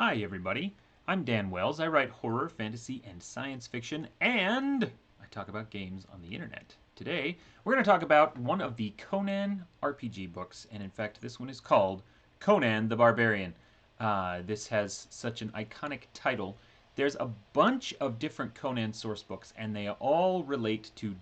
Hi, everybody. I'm Dan Wells. I write horror, fantasy, and science fiction, and I talk about games on the internet. Today, we're going to talk about one of the Conan RPG books, and in fact, this one is called Conan the Barbarian. This has such an iconic title. There's a bunch of different Conan source books, and they all relate to,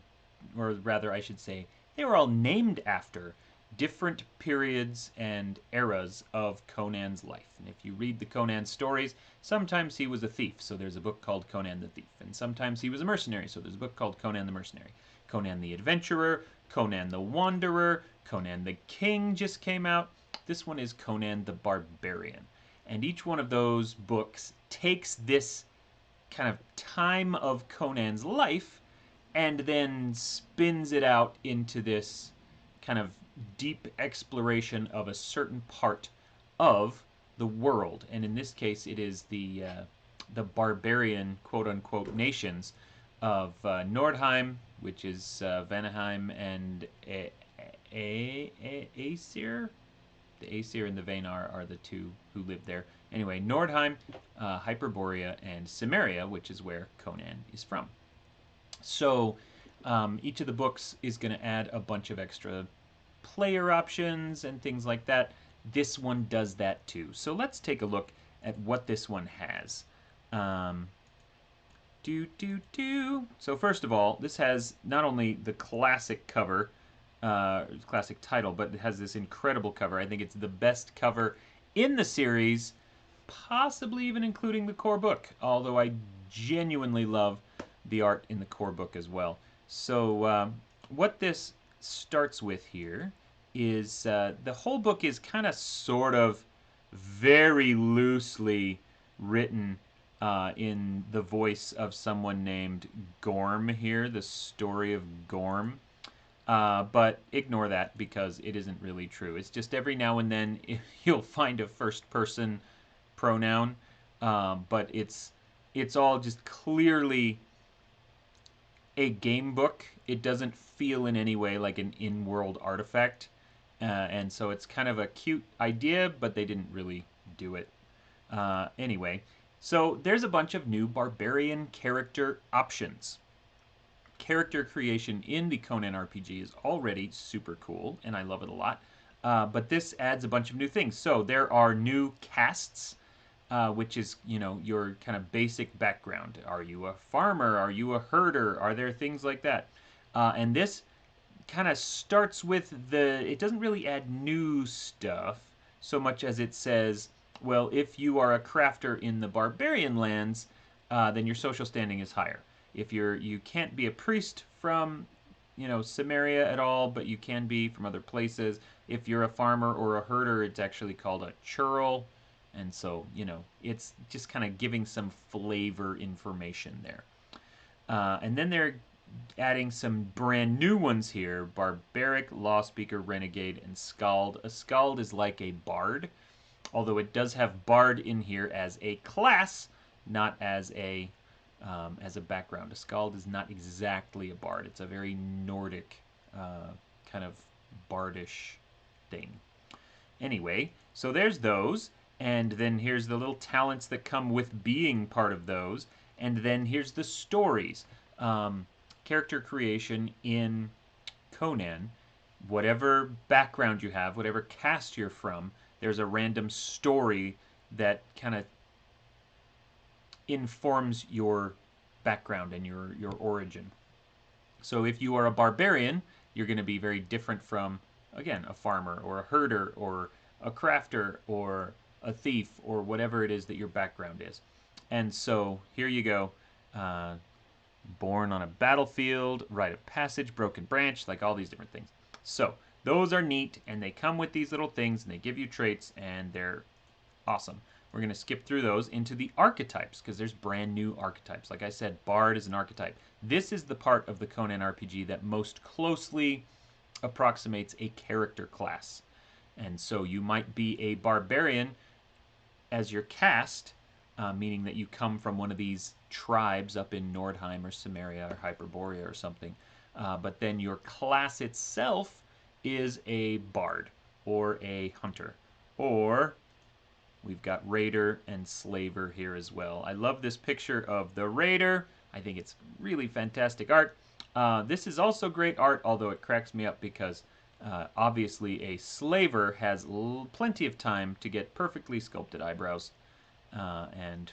or rather, I should say, they were all named after different periods and eras of Conan's life. And if you read the Conan stories, sometimes he was a thief, so there's a book called Conan the Thief. And sometimes he was a mercenary, so there's a book called Conan the Mercenary. Conan the Adventurer, Conan the Wanderer, Conan the King just came out. This one is Conan the Barbarian. And each one of those books takes this kind of time of Conan's life and then spins it out into this kind of deep exploration of a certain part of the world. And in this case, it is the barbarian quote unquote nations of Nordheim, which is Vanaheim, and Aesir. The Aesir and the Vanar are the two who live there. Anyway, Nordheim, Hyperborea, and Cimmeria, which is where Conan is from. So each of the books is going to add a bunch of extra player options and things like that. This one does that too. So let's take a look at what this one has. Um, So first of all, this has not only the classic cover, classic title, but it has this incredible cover. I think it's the best cover in the series, possibly even including the core book, although I genuinely love the art in the core book as well. So what this starts with here is the whole book is kind of sort of very loosely written in the voice of someone named Gorm here, the story of Gorm. But ignore that because it isn't really true. It's just every now and then you'll find a first person pronoun, but it's all just clearly a game book. It doesn't feel in any way like an in-world artifact, and so it's kind of a cute idea, but they didn't really do it. Anyway, so there's a bunch of new barbarian character options. Character creation in the Conan RPG is already super cool, and I love it a lot. But this adds a bunch of new things. So there are new castes, which is, you know, your kind of basic background. Are you a farmer? Are you a herder? Are there things like that? And this kind of starts with it doesn't really add new stuff so much as it says, well, if you are a crafter in the barbarian lands, then your social standing is higher. If you can't be a priest from, you know, Cimmeria at all, but you can be from other places. If you're a farmer or a herder, it's actually called a churl. And so, you know, it's just kind of giving some flavor information there. And then they're adding some brand new ones here: Barbaric, Law Speaker, Renegade, and Skald. A Skald is like a bard, although it does have bard in here as a class, not as a background. A Skald is not exactly a bard. It's a very Nordic kind of bardish thing. Anyway, so there's those, and then here's the little talents that come with being part of those, and then here's the stories. Character creation in Conan, whatever background you have, whatever caste you're from, there's a random story that kind of informs your background and your origin. So if you are a barbarian, you're going to be very different from, again, a farmer or a herder or a crafter or a thief or whatever it is that your background is. And so here you go. Born on a battlefield, rite of passage, broken branch, like all these different things. So those are neat, and they come with these little things, and they give you traits, and they're awesome. We're going to skip through those into the archetypes, because there's brand new archetypes. Like I said, Bard is an archetype. This is the part of the Conan RPG that most closely approximates a character class. And so you might be a barbarian as your caste, meaning that you come from one of these tribes up in Nordheim or Cimmeria or Hyperborea or something. But then your class itself is a bard or a hunter or We've got raider and slaver here as well. I love this picture of the raider. I think it's really fantastic art. This is also great art, although it cracks me up because obviously a slaver has plenty of time to get perfectly sculpted eyebrows. And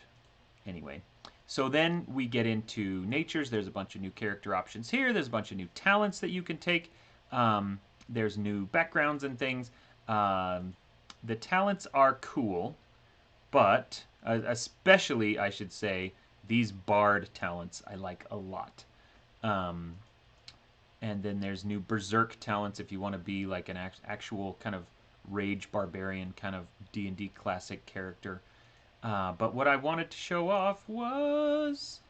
anyway, so then we get into natures. There's a bunch of new character options here. There's a bunch of new talents that you can take. There's new backgrounds and things. The talents are cool, but especially, I should say, these bard talents I like a lot. Um, and then there's new berserk talents if you want to be like an actual kind of rage barbarian kind of D&D classic character. But what I wanted to show off was...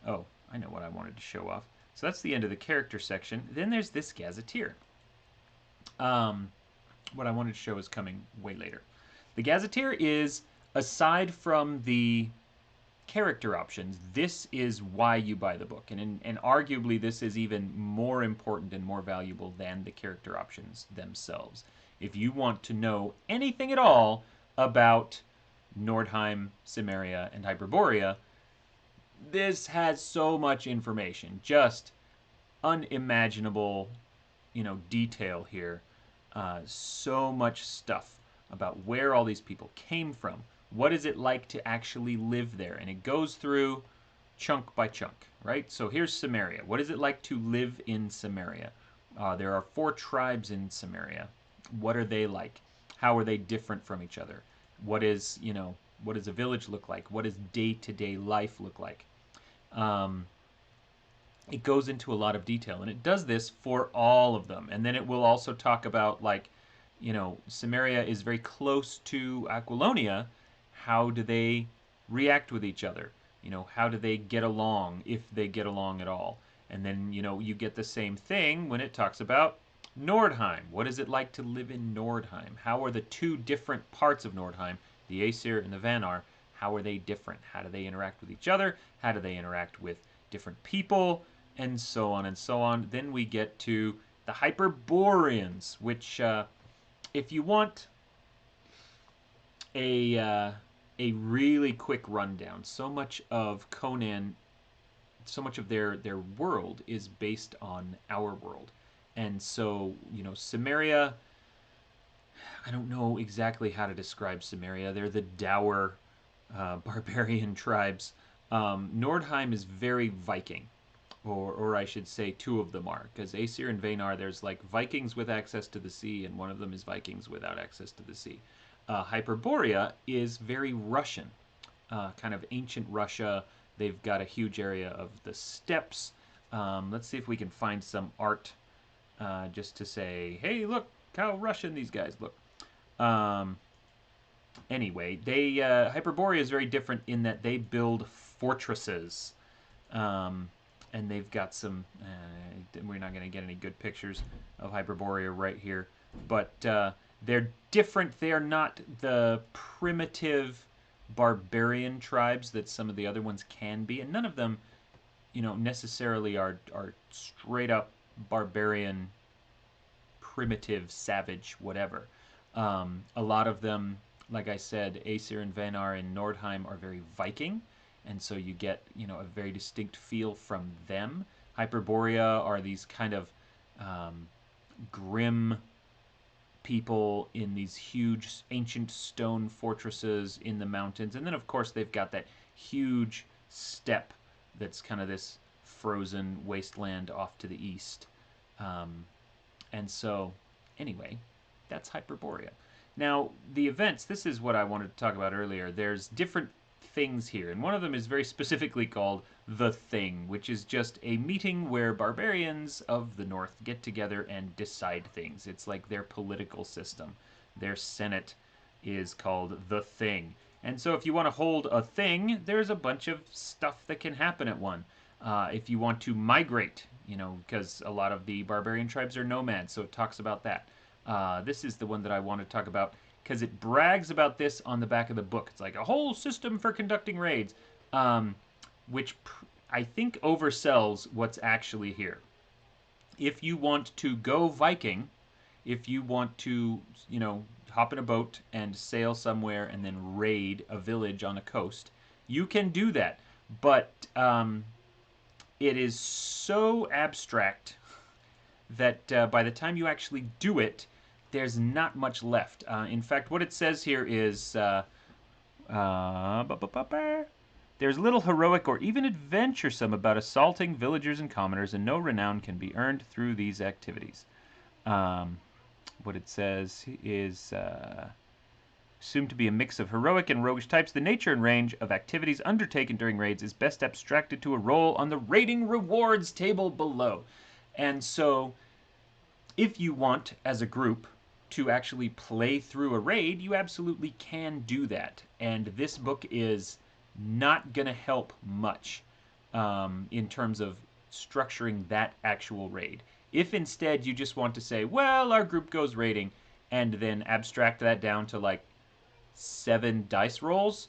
Oh, I know what I wanted to show off. So that's the end of the character section. Then there's this gazetteer. What I wanted to show is coming way later. The gazetteer is, aside from the character options, this is why you buy the book. And arguably this is even more important and more valuable than the character options themselves. If you want to know anything at all about Norheim, Cimmeria, and Hyperborea, this has so much information. Just unimaginable, detail here. So much stuff about where all these people came from. What is it like to actually live there? And it goes through chunk by chunk, right? So here's Cimmeria. What is it like to live in Cimmeria? There are 4 tribes in Cimmeria. What are they like? How are they different from each other? What does a village look like? What does day-to-day life look like? It goes into a lot of detail, and it does this for all of them. And then it will also talk about, like, Cimmeria is very close to Aquilonia. How do they react with each other? How do they get along, if they get along at all? And then, you get the same thing when it talks about Nordheim. What is it like to live in Nordheim? How are the 2 different parts of Nordheim, the Aesir and the Vannar, how are they different? How do they interact with each other? How do they interact with different people? And so on and so on. Then we get to the Hyperboreans, which, if you want a really quick rundown, so much of Conan, so much of their world is based on our world. And so, Cimmeria, I don't know exactly how to describe Cimmeria. They're the dour barbarian tribes. Nordheim is very Viking. Or I should say 2 of them are, because Aesir and Vannar, there's like Vikings with access to the sea, and one of them is Vikings without access to the sea. Hyperborea is very Russian, kind of ancient Russia. They've got a huge area of the steppes. Let's see if we can find some art just to say, hey, look how Russian these guys look. Anyway, Hyperborea is very different in that they build fortresses. And they've got some, we're not going to get any good pictures of Hyperborea right here, but they're different. They are not the primitive barbarian tribes that some of the other ones can be, and none of them, necessarily are straight up barbarian, primitive, savage, whatever. A lot of them, like I said, Aesir and Vannar and Nordheim are very Viking, and so you get, a very distinct feel from them. Hyperborea are these kind of grim people in these huge ancient stone fortresses in the mountains. And then, of course, they've got that huge steppe that's kind of this frozen wasteland off to the east. And so, anyway, that's Hyperborea. Now, the events, this is what I wanted to talk about earlier. There's different things here, and one of them is very specifically called The Thing, which is just a meeting where barbarians of the North get together and decide things. It's like their political system. Their senate is called The Thing. And so if you want to hold a thing, there's a bunch of stuff that can happen at one. If you want to migrate, because a lot of the barbarian tribes are nomads, so it talks about that. This is the one that I want to talk about because it brags about this on the back of the book. It's like a whole system for conducting raids, which I think oversells what's actually here. If you want to go Viking if you want to, hop in a boat and sail somewhere and then raid a village on a coast, you can do that. But it is so abstract that by the time you actually do it, there's not much left. In fact, what it says here is there's little heroic or even adventuresome about assaulting villagers and commoners, and no renown can be earned through these activities. What it says is assumed to be a mix of heroic and roguish types. The nature and range of activities undertaken during raids is best abstracted to a role on the raiding rewards table below. And so, if you want, as a group, to actually play through a raid, you absolutely can do that. And this book is not going to help much in terms of structuring that actual raid. If instead you just want to say, well, our group goes raiding, and then abstract that down to like 7 dice rolls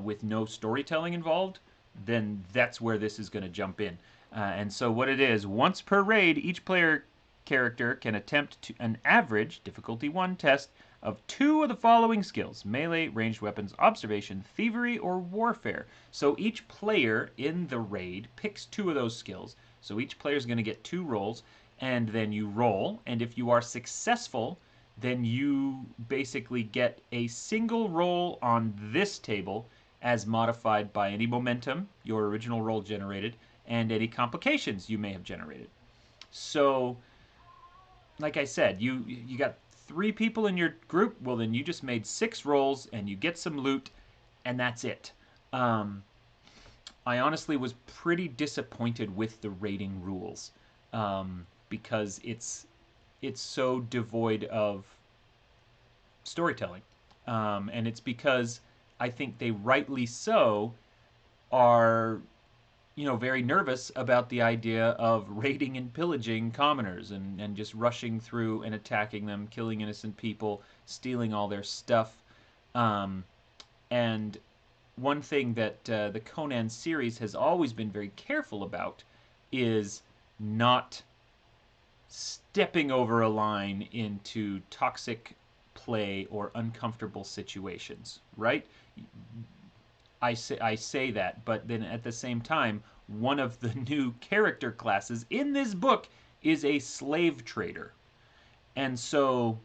with no storytelling involved, then that's where this is going to jump in. And so what it is, once per raid, each player character can attempt an average difficulty 1 test of 2 of the following skills: melee, ranged weapons, observation, thievery, or warfare. So each player in the raid picks 2 of those skills. So each player is going to get 2 rolls, and then you roll, and if you are successful, then you basically get a single roll on this table as modified by any momentum your original roll generated and any complications you may have generated. So, like I said, you got 3 people in your group, well then you just made 6 rolls and you get some loot, and that's it. I honestly was pretty disappointed with the rating rules because it's so devoid of storytelling. And it's because I think they rightly so are, very nervous about the idea of raiding and pillaging commoners and just rushing through and attacking them, killing innocent people, stealing all their stuff. And one thing that the Conan series has always been very careful about is not stepping over a line into toxic play or uncomfortable situations, right? I say that, but then at the same time, one of the new character classes in this book is a slave trader. And so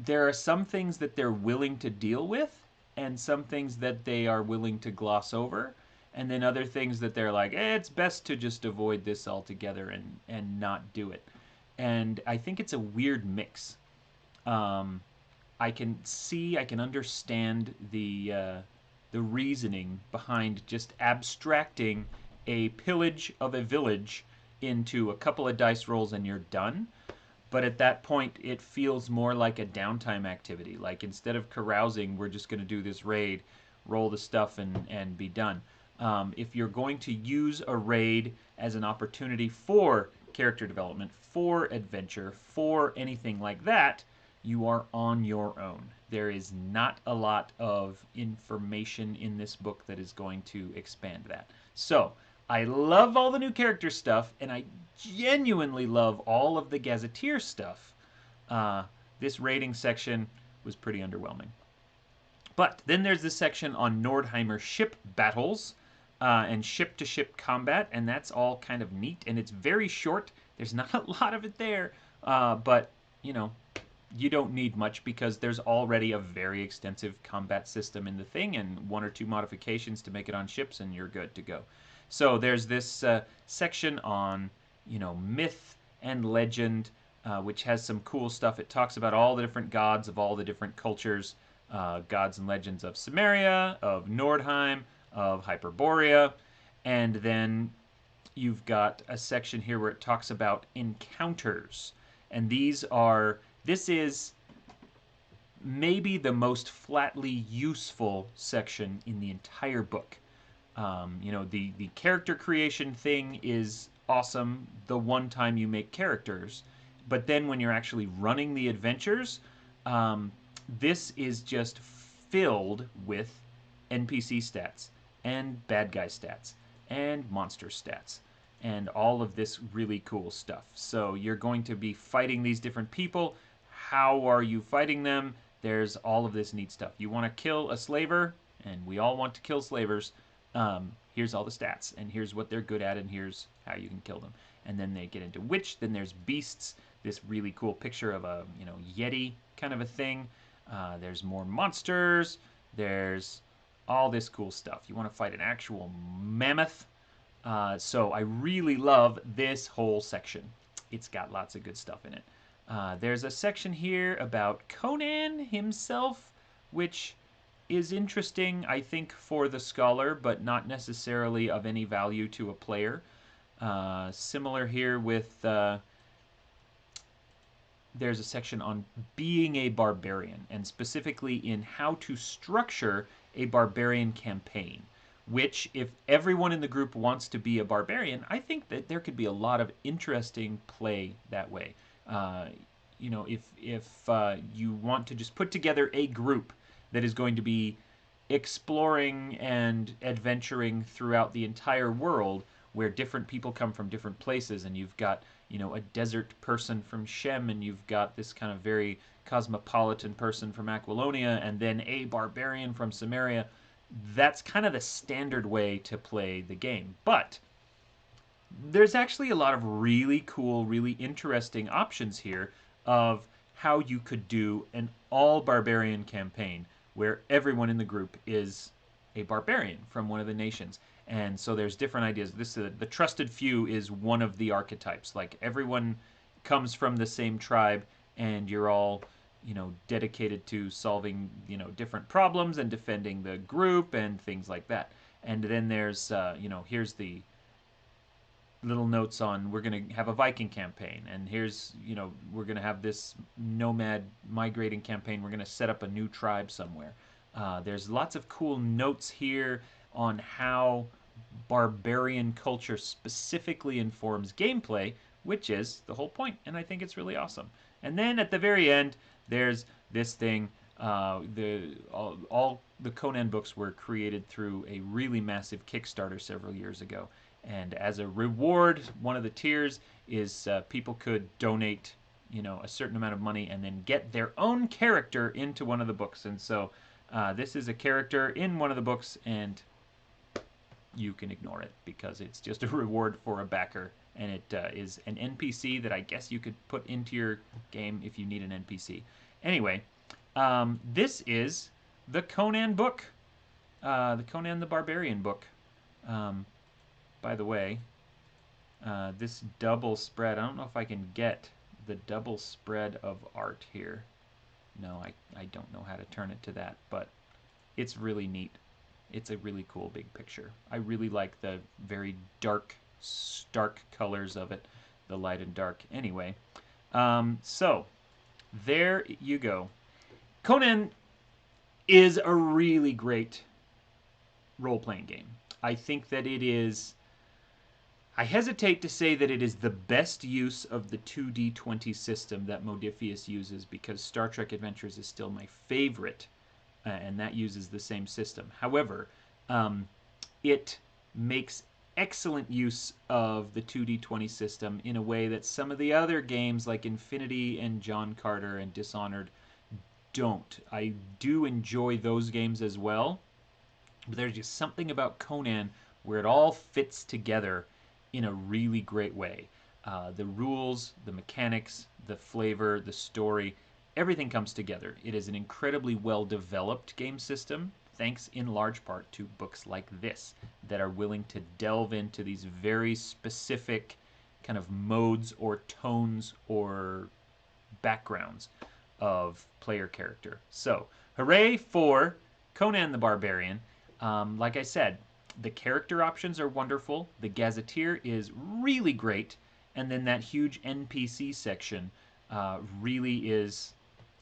there are some things that they're willing to deal with and some things that they are willing to gloss over, and then other things that they're like, it's best to just avoid this altogether and not do it. And I think it's a weird mix. I can understand the reasoning behind just abstracting a pillage of a village into a couple of dice rolls and you're done. But at that point, it feels more like a downtime activity. Like, instead of carousing, we're just going to do this raid, roll the stuff, and be done. If you're going to use a raid as an opportunity for character development, for adventure, for anything like that, you are on your own. There is not a lot of information in this book that is going to expand that. So, I love all the new character stuff, and I genuinely love all of the gazetteer stuff. This rating section was pretty underwhelming. But then there's this section on Nordheimer ship battles and ship-to-ship combat, and that's all kind of neat, and it's very short. There's not a lot of it there, but, you don't need much because there's already a very extensive combat system in the thing and 1 or 2 modifications to make it on ships, and you're good to go. So there's this section on, myth and legend, which has some cool stuff. It talks about all the different gods of all the different cultures, gods and legends of Samaria, of Norheim, of Hyperborea, and then you've got a section here where it talks about encounters. And this is maybe the most flatly useful section in the entire book. The character creation thing is awesome the one time you make characters, but then when you're actually running the adventures, this is just filled with NPC stats and bad guy stats and monster stats. and all of this really cool stuff. So you're going to be fighting these different people. How are you fighting them? There's all of this neat stuff. You want to kill a slaver, and we all want to kill slavers. Here's all the stats, and here's what they're good at, and here's how you can kill them. And then they get into witch. Then there's beasts. This really cool picture of a yeti kind of a thing. There's more monsters. There's all this cool stuff. You want to fight an actual mammoth. So I really love this whole section. It's got lots of good stuff in it. There's a section here about Conan himself, which is interesting, I think, for the scholar, but not necessarily of any value to a player. Similar here with there's a section on being a barbarian, and specifically in how to structure a barbarian campaign, which, if everyone in the group wants to be a barbarian, I think that there could be a lot of interesting play that way. If you want to just put together a group that is going to be exploring and adventuring throughout the entire world, where different people come from different places, and you've got a desert person from Shem, and you've got this kind of very cosmopolitan person from Aquilonia, and then a barbarian from Samaria. That's kind of the standard way to play the game. But there's actually a lot of really cool, really interesting options here of how you could do an all-barbarian campaign where everyone in the group is a barbarian from one of the nations. And so there's different ideas. The trusted few is one of the archetypes. Like, everyone comes from the same tribe, and you're all dedicated to solving different problems and defending the group and things like that. And then there's here's the little notes on, we're going to have a Viking campaign, and here's we're going to have this nomad migrating campaign. We're going to set up a new tribe somewhere. There's lots of cool notes here on how barbarian culture specifically informs gameplay, which is the whole point, and I think it's really awesome. And then at the very end, there's this thing. All the Conan books were created through a really massive Kickstarter several years ago. And as a reward, one of the tiers is people could donate, a certain amount of money and then get their own character into one of the books. And so this is a character in one of the books, and you can ignore it because it's just a reward for a backer. And it is an NPC that I guess you could put into your game if you need an NPC. Anyway, this is the Conan book, the Conan the Barbarian book. By the way, this double spread, I don't know if I can get the double spread of art here. No, I don't know how to turn it to that, but it's really neat. It's a really cool big picture. I really like the very dark, stark colors of it, the light and dark. Anyway, so there you go. Conan is a really great role-playing game. I think that it is... I hesitate to say that it is the best use of the 2D20 system that Modiphius uses, because Star Trek Adventures is still my favorite, and that uses the same system. However, it makes excellent use of the 2D20 system in a way that some of the other games like Infinity and John Carter and Dishonored don't. I do enjoy those games as well, but there's just something about Conan where it all fits together in a really great way. The rules, the mechanics, the flavor, the story, everything comes together. It is an incredibly well-developed game system, thanks in large part to books like this that are willing to delve into these very specific kind of modes or tones or backgrounds of player character. So, hooray for Conan the Barbarian. Like I said, the character options are wonderful. The gazetteer is really great. And then that huge NPC section really is,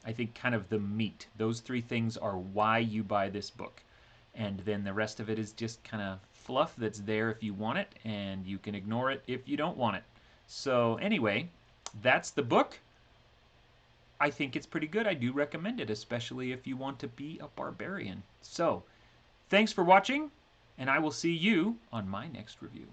I think, kind of the meat. Those three things are why you buy this book. And then the rest of it is just kind of fluff that's there if you want it, and you can ignore it if you don't want it. So anyway, that's the book. I think it's pretty good. I do recommend it, especially if you want to be a barbarian. So, thanks for watching, and I will see you on my next review.